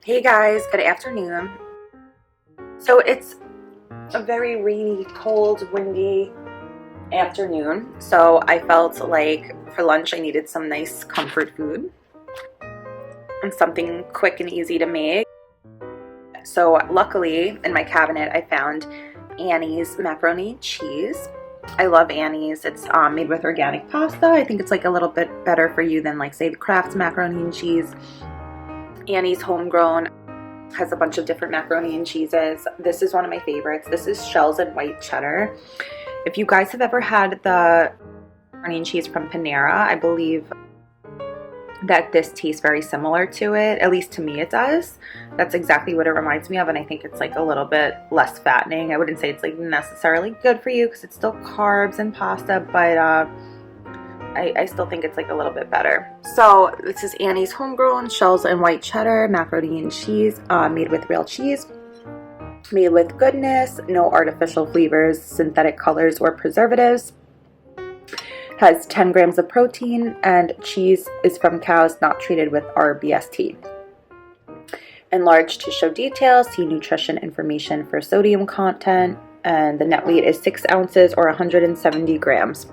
Hey guys, good afternoon. So it's a very rainy, cold, windy afternoon. So I felt like for lunch I needed some nice comfort food and something quick and easy to make. So luckily in my cabinet I found Annie's macaroni and cheese. I love Annie's. It's made with organic pasta. I think it's like a little bit better for you than like say the Kraft macaroni and cheese. Annie's Homegrown has a bunch of different macaroni and cheeses. This is one of my favorites. This is Shells White Cheddar. If you guys have ever had the macaroni and cheese from Panera, I believe that this tastes very similar to it. At least to me it does. That's exactly what it reminds me of, and I think it's like a little bit less fattening. I wouldn't say it's like necessarily good for you because it's still carbs and pasta, but I still think it's like a little bit better. So this is Annie's Homegrown Shells and White Cheddar macaroni and cheese, made with real cheese, made with goodness, no artificial flavors, synthetic colors, or preservatives. Has 10 grams of protein, and cheese is from cows not treated with RBST. Enlarged to show details, see nutrition information for sodium content, and the net weight is 6 ounces or 170 grams.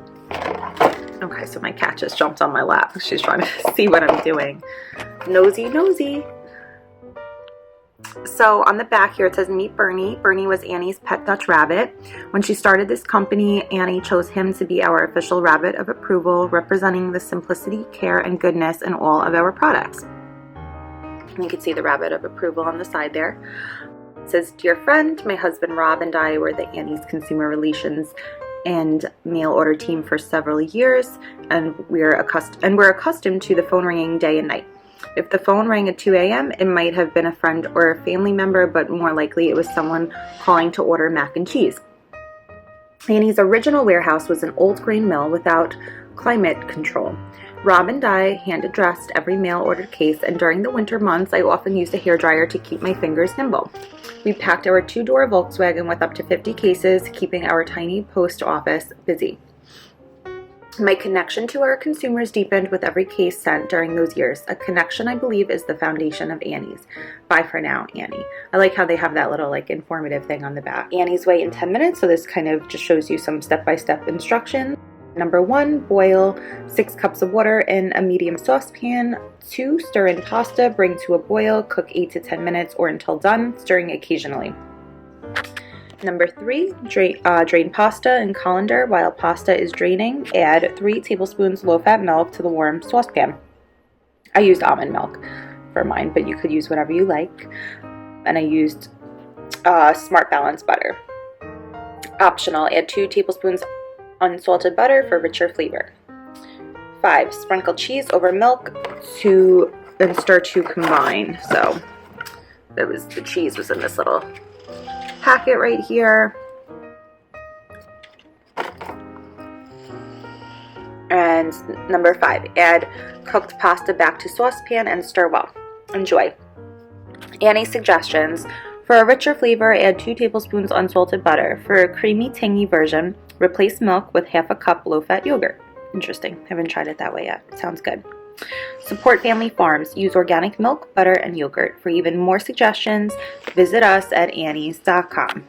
Okay, so my cat just jumped on my lap. She's trying to see what I'm doing. Nosy, nosy. So on the back here it says meet Bernie. Bernie was Annie's pet Dutch rabbit. When she started this company, Annie chose him to be our official rabbit of approval, representing the simplicity, care, and goodness in all of our products. You can see the rabbit of approval on the side there. It says, dear friend, my husband Rob and I were the Annie's consumer relations and mail order team for several years, and we're accustomed to the phone ringing day and night. If the phone rang at 2 a.m., it might have been a friend or a family member, but more likely it was someone calling to order mac and cheese. Annie's original warehouse was an old grain mill without climate control. Rob and I hand addressed every mail order case, and during the winter months, I often used a hairdryer to keep my fingers nimble. We packed our 2-door Volkswagen with up to 50 cases, keeping our tiny post office busy. My connection to our consumers deepened with every case sent during those years, a connection I believe is the foundation of Annie's. Bye for now, Annie. I like how they have that little like informative thing on the back. Annie's way in 10 minutes, so this kind of just shows you some step-by-step instructions. Number 1, boil 6 cups of water in a medium saucepan. 2, stir in pasta, bring to a boil, cook 8 to 10 minutes or until done, stirring occasionally. Number 3, drain pasta in colander. While pasta is draining, add 3 tablespoons low-fat milk to the warm saucepan. I used almond milk for mine, but you could use whatever you like. And I used Smart Balance butter. Optional, add 2 tablespoons unsalted butter for richer flavor. 5, sprinkle cheese over milk and stir to combine. So the cheese was in this little packet right here. And number 5, add cooked pasta back to saucepan and stir well. Enjoy. Annie's suggestions. For a richer flavor, add 2 tablespoons unsalted butter. For a creamy, tangy version, replace milk with half a cup low-fat yogurt. Interesting. Haven't tried it that way yet. It sounds good. Support family farms. Use organic milk, butter, and yogurt. For even more suggestions, visit us at annies.com.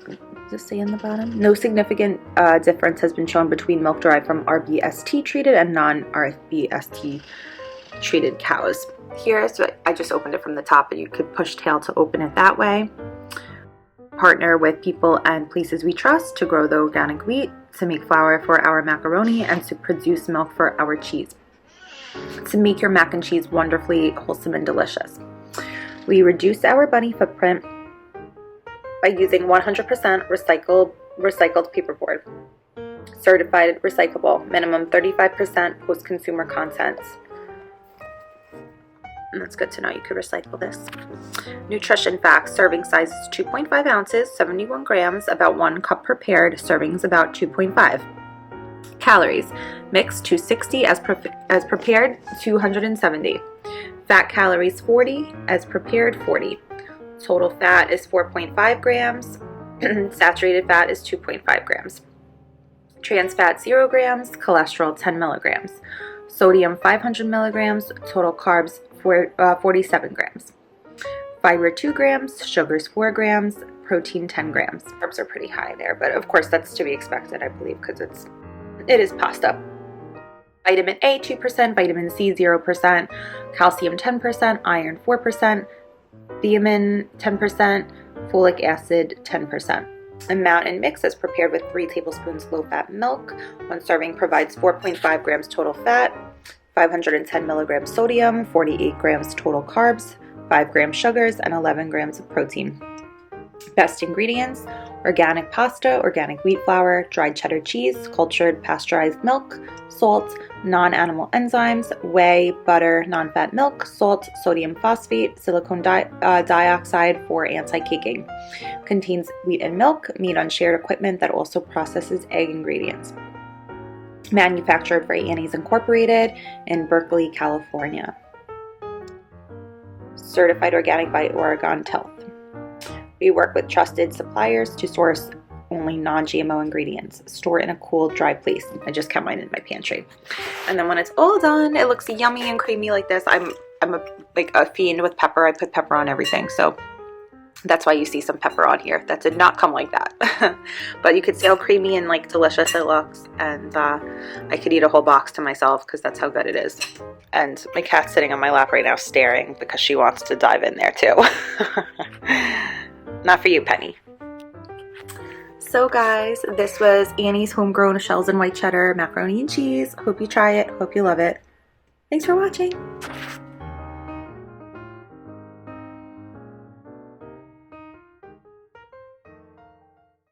Does this say in the bottom? No significant difference has been shown between milk derived from RBST treated and non-RBST treated cows. Here's what I just opened it from the top, but you could push tail to open it that way. Partner with people and places we trust to grow the organic wheat, to make flour for our macaroni, and to produce milk for our cheese. To make your mac and cheese wonderfully wholesome and delicious. We reduce our bunny footprint by using 100% recycled paperboard. Certified recyclable, minimum 35% post-consumer content. And that's good to know. You could recycle this. Nutrition facts. Serving size is 2.5 ounces, 71 grams, about 1 cup prepared. Servings about 2.5. Calories. Mix 260 as prepared, 270. Fat calories 40, as prepared 40. Total fat is 4.5 grams. Saturated fat is 2.5 grams. Trans fat 0 grams. Cholesterol 10 milligrams. Sodium 500 milligrams, total carbs 47 grams. Fiber 2 grams, sugars 4 grams, protein 10 grams. Carbs are pretty high there, but of course that's to be expected, I believe, because it is pasta. Vitamin A 2%, vitamin C 0%, calcium 10%, iron 4%, thiamine 10%, folic acid 10%. Amount and mix is prepared with 3 tablespoons low-fat milk. One serving provides 4.5 grams total fat, 510 milligrams sodium, 48 grams total carbs, 5 grams sugars, and 11 grams of protein. Best ingredients: organic pasta, organic wheat flour, dried cheddar cheese, cultured pasteurized milk, salt, non-animal enzymes, whey, butter, non-fat milk, salt, sodium phosphate, silicone dioxide for anti-caking. Contains wheat and milk, made on shared equipment that also processes egg ingredients. Manufactured for Annie's Incorporated in Berkeley, California. Certified organic by Oregon Health. We work with trusted suppliers to source only non-GMO ingredients. Store in a cool, dry place. I just kept mine in my pantry. And then when it's all done, it looks yummy and creamy like this. I'm a fiend with pepper. I put pepper on everything, so that's why you see some pepper on here. That did not come like that. But you could see how creamy and like delicious it looks. And I could eat a whole box to myself because that's how good it is. And my cat's sitting on my lap right now staring because she wants to dive in there too. Not for you, Penny. So guys, this was Annie's Homegrown Shells and White Cheddar Macaroni and Cheese. Hope you try it. Hope you love it. Thanks for watching.